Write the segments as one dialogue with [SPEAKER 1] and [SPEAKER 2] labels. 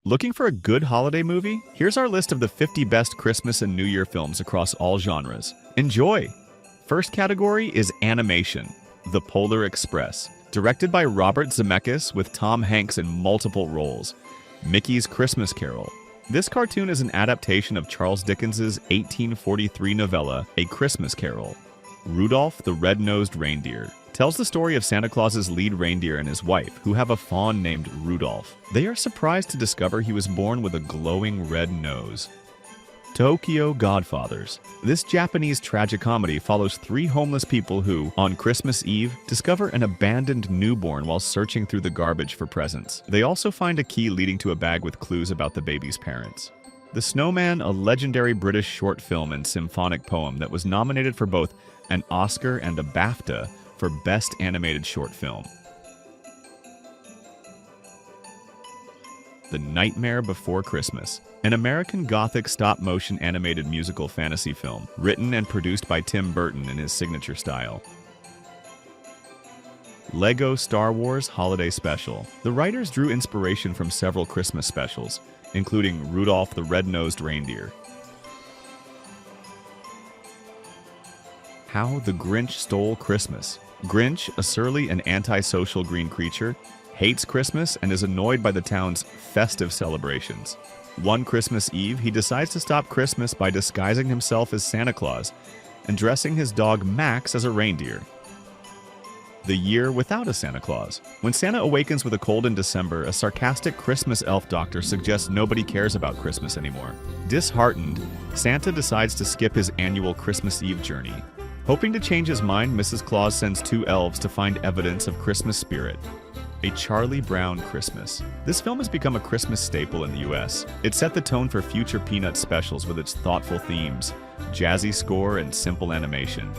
[SPEAKER 1] Looking for a good holiday movie? Here's our list of the 50 best Christmas and New Year films across all genres. Enjoy! First category is animation, The Polar Express. Directed by Robert Zemeckis with Tom Hanks in multiple roles. Mickey's Christmas Carol. This cartoon is an adaptation of Charles Dickens's 1843 novella, A Christmas Carol. Rudolph the Red-Nosed Reindeer tells the story of Santa Claus's lead reindeer and his wife, who have a fawn named Rudolph. They are surprised to discover he was born with a glowing red nose. Tokyo Godfathers. This Japanese tragicomedy follows three homeless people who, on Christmas Eve, discover an abandoned newborn while searching through the garbage for presents. They also find a key leading to a bag with clues about the baby's parents. The Snowman, a legendary British short film and symphonic poem that was nominated for both an Oscar and a BAFTA for Best Animated Short Film. The Nightmare Before Christmas, an American Gothic stop-motion animated musical fantasy film, written and produced by Tim Burton in his signature style. Lego Star Wars Holiday Special. The writers drew inspiration from several Christmas specials, including Rudolph the Red-Nosed Reindeer. How the Grinch Stole Christmas. Grinch, a surly and antisocial green creature, hates Christmas and is annoyed by the town's festive celebrations. One Christmas Eve, he decides to stop Christmas by disguising himself as Santa Claus and dressing his dog Max as a reindeer. The Year Without a Santa Claus. When Santa awakens with a cold in December, a sarcastic Christmas elf doctor suggests nobody cares about Christmas anymore. Disheartened, Santa decides to skip his annual Christmas Eve journey. Hoping to change his mind, Mrs. Claus sends two elves to find evidence of Christmas spirit. A Charlie Brown Christmas. This film has become a Christmas staple in the US. It set the tone for future Peanut specials with its thoughtful themes, jazzy score, and simple animation.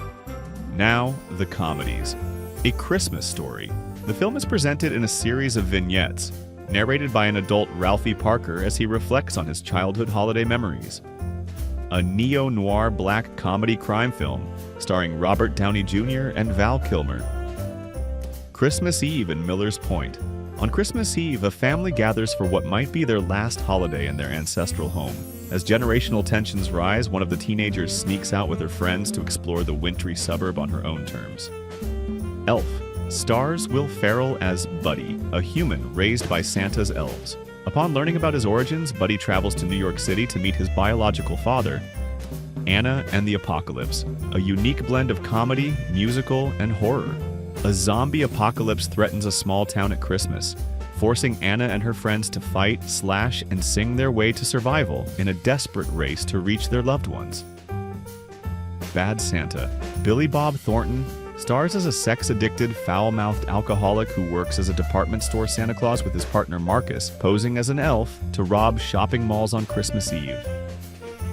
[SPEAKER 1] Now, the comedies. A Christmas Story. The film is presented in a series of vignettes, narrated by an adult Ralphie Parker as he reflects on his childhood holiday memories. A neo-noir black comedy crime film starring Robert Downey Jr. and Val Kilmer. Christmas Eve in Miller's Point. On Christmas Eve, a family gathers for what might be their last holiday in their ancestral home. As generational tensions rise, one of the teenagers sneaks out with her friends to explore the wintry suburb on her own terms. Elf. Stars Will Ferrell as Buddy, a human raised by Santa's elves. Upon learning about his origins, Buddy travels to New York City to meet his biological father. Anna and the Apocalypse, a unique blend of comedy, musical, and horror. A zombie apocalypse threatens a small town at Christmas, forcing Anna and her friends to fight, slash, and sing their way to survival in a desperate race to reach their loved ones. Bad Santa. Billy Bob Thornton stars as a sex-addicted, foul-mouthed alcoholic who works as a department store Santa Claus with his partner Marcus, posing as an elf to rob shopping malls on Christmas Eve.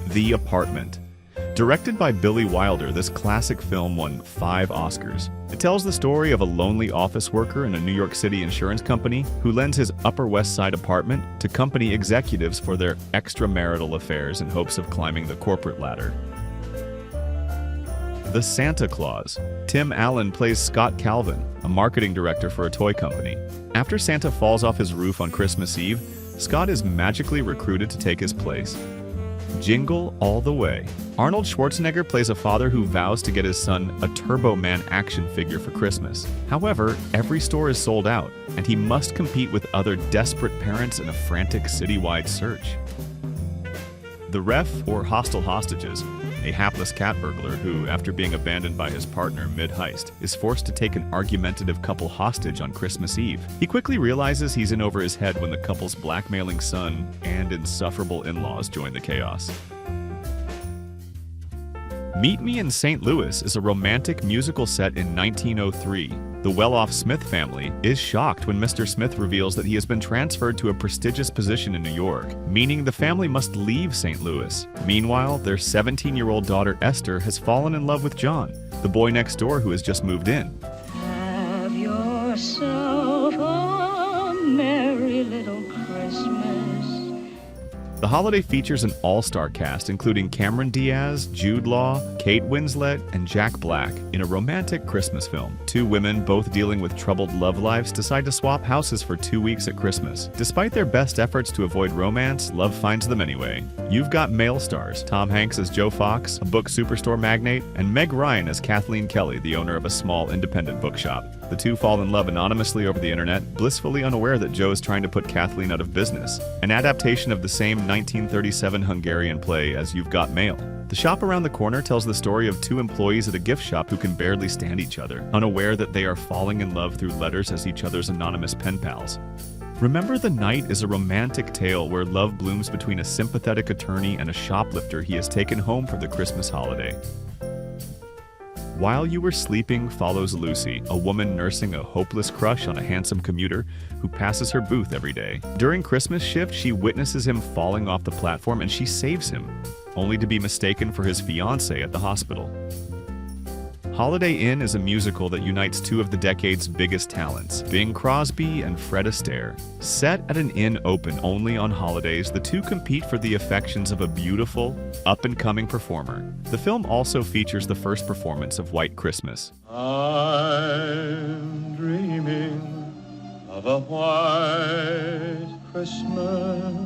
[SPEAKER 1] The Apartment. Directed by Billy Wilder, this classic film won 5 Oscars. It tells the story of a lonely office worker in a New York City insurance company who lends his Upper West Side apartment to company executives for their extramarital affairs in hopes of climbing the corporate ladder. The Santa Claus. Tim Allen plays Scott Calvin, a marketing director for a toy company. After Santa falls off his roof on Christmas Eve, Scott is magically recruited to take his place. Jingle All the Way. Arnold Schwarzenegger plays a father who vows to get his son a Turbo Man action figure for Christmas. However, every store is sold out, and he must compete with other desperate parents in a frantic citywide search. The Ref, or Hostile Hostages, a hapless cat burglar who, after being abandoned by his partner mid-heist, is forced to take an argumentative couple hostage on Christmas Eve. He quickly realizes he's in over his head when the couple's blackmailing son and insufferable in-laws join the chaos. Meet Me in St. Louis is a romantic musical set in 1903. The well-off Smith family is shocked when Mr. Smith reveals that he has been transferred to a prestigious position in New York, meaning the family must leave St. Louis. Meanwhile, their 17-year-old daughter Esther has fallen in love with John, the boy next door who has just moved in.
[SPEAKER 2] Have yourself a merry little Christmas.
[SPEAKER 1] The holiday features an all-star cast including Cameron Diaz, Jude Law, Kate Winslet, and Jack Black in a romantic Christmas film. Two women, both dealing with troubled love lives, decide to swap houses for 2 weeks at Christmas. Despite their best efforts to avoid romance, love finds them anyway. You've got male stars, Tom Hanks as Joe Fox, a book superstore magnate, and Meg Ryan as Kathleen Kelly, the owner of a small independent bookshop. The two fall in love anonymously over the internet, blissfully unaware that Joe is trying to put Kathleen out of business. An adaptation of the same 1937 Hungarian play as You've Got Mail. The shop around the corner tells the story of two employees at a gift shop who can barely stand each other, unaware that they are falling in love through letters as each other's anonymous pen pals. Remember the Night is a romantic tale where love blooms between a sympathetic attorney and a shoplifter he has taken home for the Christmas holiday. While You Were Sleeping follows Lucy, a woman nursing a hopeless crush on a handsome commuter who passes her booth every day. During Christmas shift, she witnesses him falling off the platform and she saves him, only to be mistaken for his fiancée at the hospital. Holiday Inn is a musical that unites two of the decade's biggest talents, Bing Crosby and Fred Astaire. Set at an inn open only on holidays, the two compete for the affections of a beautiful, up-and-coming performer. The film also features the first performance of White Christmas.
[SPEAKER 2] I'm dreaming of a white Christmas.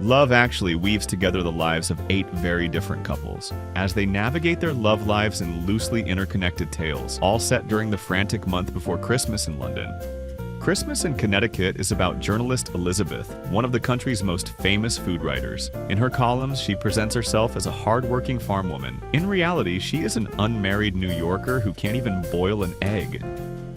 [SPEAKER 1] Love Actually weaves together the lives of 8 very different couples as they navigate their love lives in loosely interconnected tales, all set during the frantic month before Christmas in London. Christmas in Connecticut is about journalist Elizabeth, one of the country's most famous food writers. In her columns, she presents herself as a hard-working farm woman. In reality, she is an unmarried New Yorker who can't even boil an egg.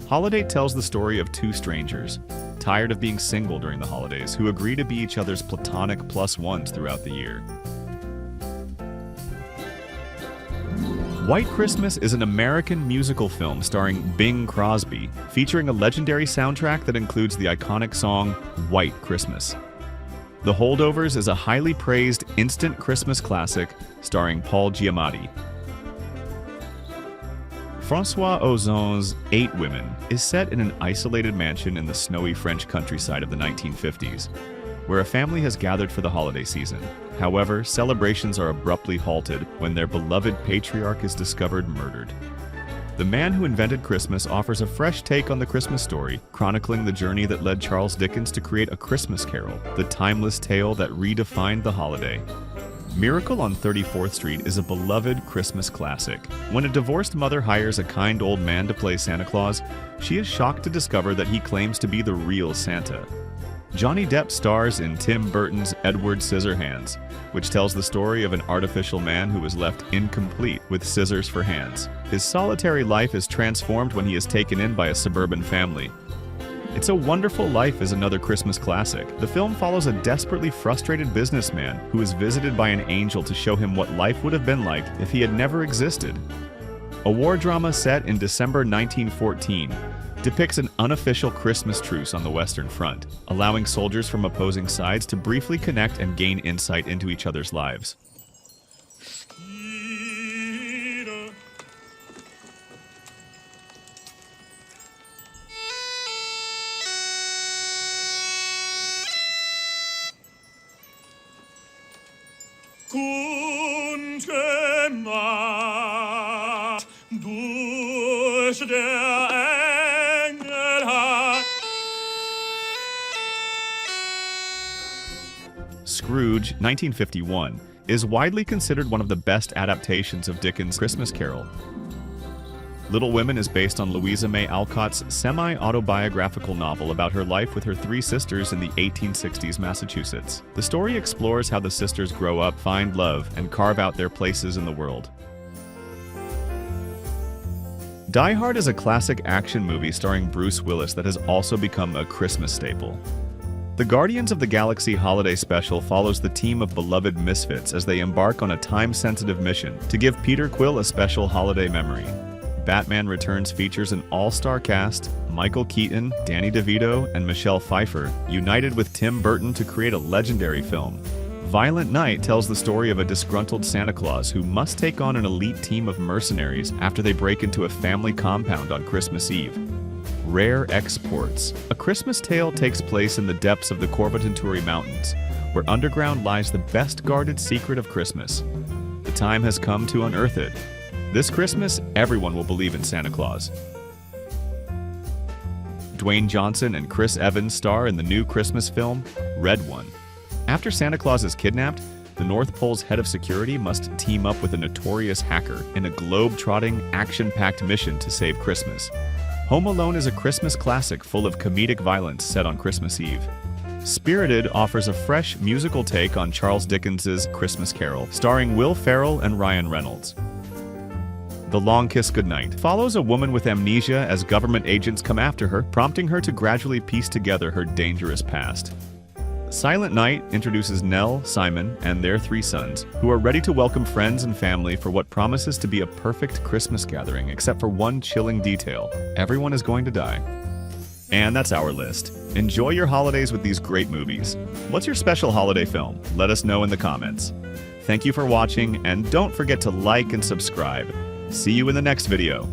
[SPEAKER 1] Holiday tells the story of two strangers, tired of being single during the holidays, who agree to be each other's platonic plus-ones throughout the year. White Christmas is an American musical film starring Bing Crosby, featuring a legendary soundtrack that includes the iconic song White Christmas. The Holdovers is a highly praised instant Christmas classic starring Paul Giamatti. François Ozon's 8 Women is set in an isolated mansion in the snowy French countryside of the 1950s, where a family has gathered for the holiday season. However, celebrations are abruptly halted when their beloved patriarch is discovered murdered. The man who invented Christmas offers a fresh take on the Christmas story, chronicling the journey that led Charles Dickens to create A Christmas Carol, the timeless tale that redefined the holiday. Miracle on 34th Street is a beloved Christmas classic. When a divorced mother hires a kind old man to play Santa Claus, she is shocked to discover that he claims to be the real Santa. Johnny Depp stars in Tim Burton's Edward Scissorhands, which tells the story of an artificial man who was left incomplete with scissors for hands. His solitary life is transformed when he is taken in by a suburban family. It's a Wonderful Life is another Christmas classic. The film follows a desperately frustrated businessman who is visited by an angel to show him what life would have been like if he had never existed. A war drama set in December 1914 depicts an unofficial Christmas truce on the Western Front, allowing soldiers from opposing sides to briefly connect and gain insight into each other's lives.
[SPEAKER 2] Gute Nacht, durch der Engel hat.
[SPEAKER 1] Scrooge, 1951, is widely considered one of the best adaptations of Dickens' Christmas Carol. Little Women is based on Louisa May Alcott's semi-autobiographical novel about her life with her 3 sisters in the 1860s Massachusetts. The story explores how the sisters grow up, find love, and carve out their places in the world. Die Hard is a classic action movie starring Bruce Willis that has also become a Christmas staple. The Guardians of the Galaxy Holiday Special follows the team of beloved misfits as they embark on a time-sensitive mission to give Peter Quill a special holiday memory. Batman Returns features an all-star cast, Michael Keaton, Danny DeVito, and Michelle Pfeiffer, united with Tim Burton to create a legendary film. Violent Night tells the story of a disgruntled Santa Claus who must take on an elite team of mercenaries after they break into a family compound on Christmas Eve. Rare Exports. A Christmas Tale takes place in the depths of the Corvatanturi Mountains, where underground lies the best guarded secret of Christmas. The time has come to unearth it. This Christmas, everyone will believe in Santa Claus. Dwayne Johnson and Chris Evans star in the new Christmas film, Red One. After Santa Claus is kidnapped, the North Pole's head of security must team up with a notorious hacker in a globe-trotting, action-packed mission to save Christmas. Home Alone is a Christmas classic full of comedic violence set on Christmas Eve. Spirited offers a fresh musical take on Charles Dickens's Christmas Carol, starring Will Ferrell and Ryan Reynolds. The Long Kiss Goodnight follows a woman with amnesia as government agents come after her, prompting her to gradually piece together her dangerous past. Silent Night introduces Nell, Simon, and their 3 sons, who are ready to welcome friends and family for what promises to be a perfect Christmas gathering, except for one chilling detail: everyone is going to die. And that's our list. Enjoy your holidays with these great movies. What's your special holiday film? Let us know in the comments. Thank you for watching, and don't forget to like and subscribe. See you in the next video.